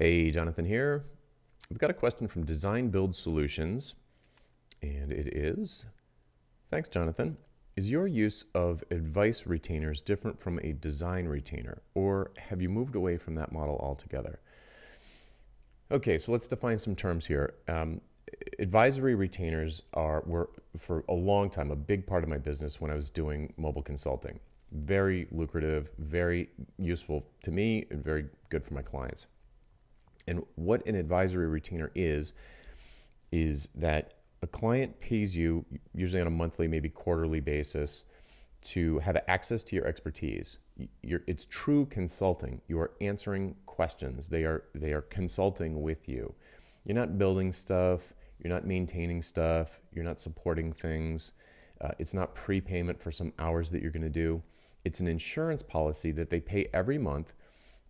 Hey, Jonathan here. We've got a question from Design Build Solutions, and it is, thanks, Jonathan. Is your use of advice retainers different from a design retainer, or have you moved away from that model altogether? Okay, so let's define some terms here. Advisory retainers were for a long time a big part of my business when I was doing mobile consulting. Very lucrative, very useful to me, and very good for my clients. And what an advisory retainer is that a client pays you usually on a monthly, maybe quarterly basis to have access to your expertise. It's true consulting. You are answering questions. They are consulting with you. You're not building stuff. You're not maintaining stuff. You're not supporting things. It's not prepayment for some hours that you're going to do. It's an insurance policy that they pay every month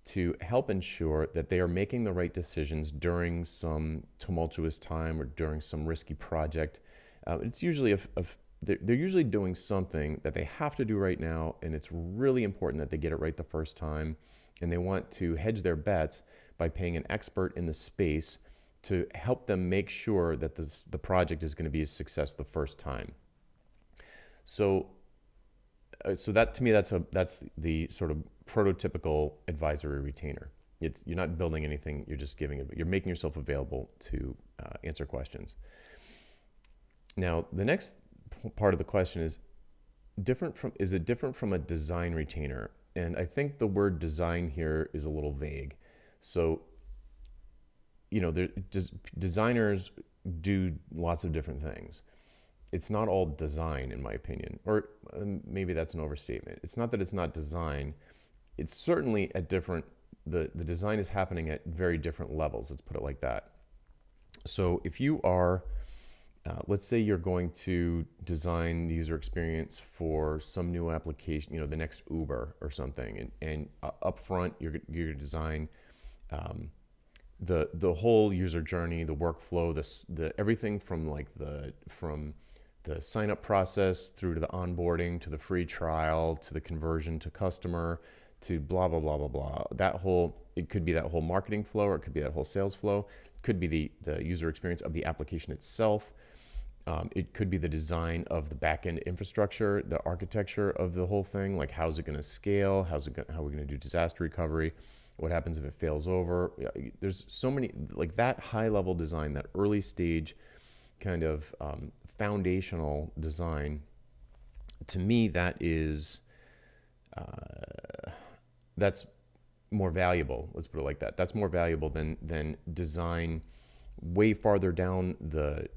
to help ensure that they are making the right decisions during some tumultuous time or during some risky project. It's usually they're usually doing something that they have to do right now, and it's really important that they get it right the first time. And they want to hedge their bets by paying an expert in the space to help them make sure that the project is going to be a success the first time. So that to me, that's the sort of prototypical advisory retainer. You're not building anything. You're just giving it. You're making yourself available to answer questions. Now, the next part of the question is is it different from a design retainer? And I think the word design here is a little vague. So, designers do lots of different things. It's not all design, in my opinion, or maybe that's an overstatement. It's not that it's not design. It's certainly at different, the design is happening at very different levels, let's put it like that. So if you are, let's say you're going to design the user experience for some new application, the next Uber or something, and up front you're going to design the whole user journey, the workflow, the everything from the sign up process through to the onboarding, to the free trial, to the conversion to customer, to blah, blah, blah, blah, blah. It could be that whole marketing flow, or it could be that whole sales flow. It could be the user experience of the application itself. It could be the design of the back-end infrastructure, the architecture of the whole thing, like how's it going to scale, how are we going to do disaster recovery, what happens if it fails over. There's so many, like that high-level design, that early stage kind of foundational design. To me, that's more valuable. Let's put it like that. That's more valuable than design way farther down the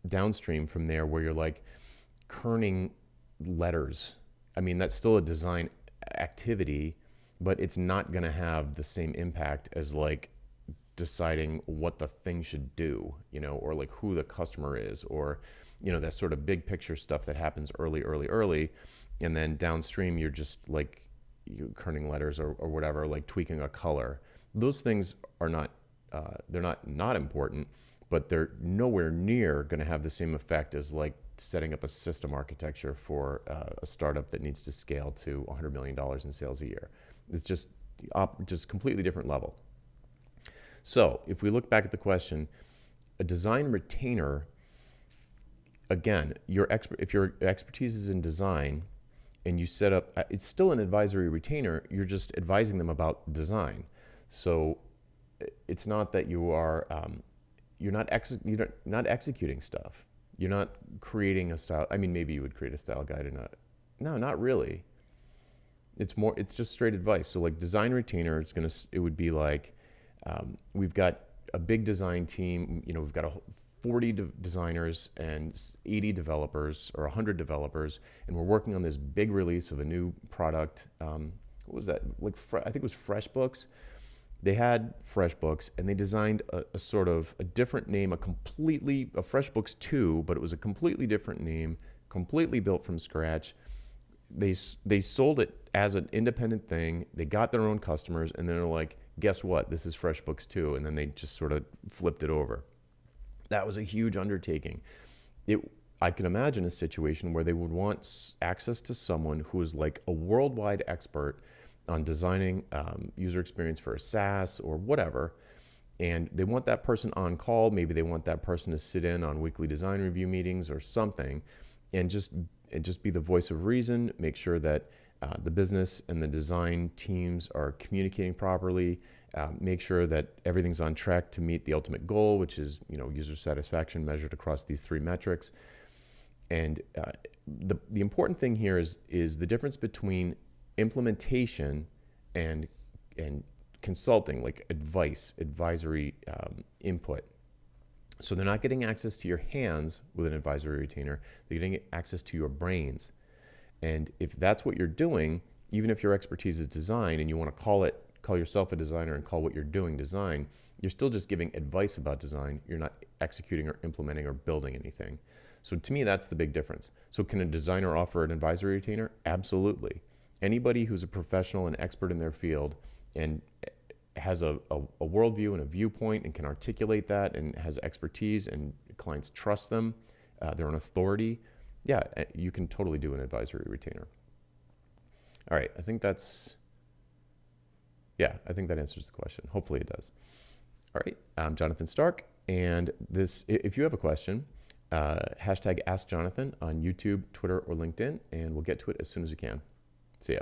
downstream from there, where you're like kerning letters. I mean, that's still a design activity, but it's not going to have the same impact as like deciding what the thing should do, or like who the customer is, or, that sort of big picture stuff that happens early. And then downstream, you're just like kerning letters or whatever, like tweaking a color. Those things are not, they're not important, but they're nowhere near going to have the same effect as like setting up a system architecture for a startup that needs to scale to $100 million in sales a year. It's just completely different level. So if we look back at the question, a design retainer, again, if your expertise is in design and you set up, it's still an advisory retainer, you're just advising them about design. So it's not that you're not executing stuff. You're not creating a style. I mean, maybe you would create a style guide no, not really. It's just straight advice. So like design retainer, it would be like, we've got a big design team, we've got 40 designers and 80 developers or 100 developers, and we're working on this big release of a new product. What was that? I think it was FreshBooks. They had FreshBooks, and they designed a sort of a different name, a FreshBooks 2, but it was a completely different name, completely built from scratch. They sold it as an independent thing. They got their own customers, and then they're like, guess what? This is FreshBooks 2. And then they just sort of flipped it over. That was a huge undertaking. I can imagine a situation where they would want access to someone who is like a worldwide expert on designing user experience for a SaaS or whatever, and they want that person on call. Maybe they want that person to sit in on weekly design review meetings or something, and just be the voice of reason. Make sure that the business and the design teams are communicating properly. Make sure that everything's on track to meet the ultimate goal, which is user satisfaction measured across these 3 metrics. And the important thing here is the difference between implementation and consulting, like advisory input. So they're not getting access to your hands with an advisory retainer. They're getting access to your brains. And if that's what you're doing, even if your expertise is design and you want to call yourself a designer and call what you're doing design, you're still just giving advice about design. You're not executing or implementing or building anything. So to me, that's the big difference. So can a designer offer an advisory retainer? Absolutely. Anybody who's a professional and expert in their field and has a worldview and a viewpoint and can articulate that and has expertise and clients trust them, they're an authority, yeah, you can totally do an advisory retainer. All right, I think that answers the question. Hopefully it does. All right, I'm Jonathan Stark, and if you have a question, hashtag AskJonathan on YouTube, Twitter, or LinkedIn, and we'll get to it as soon as we can. See ya.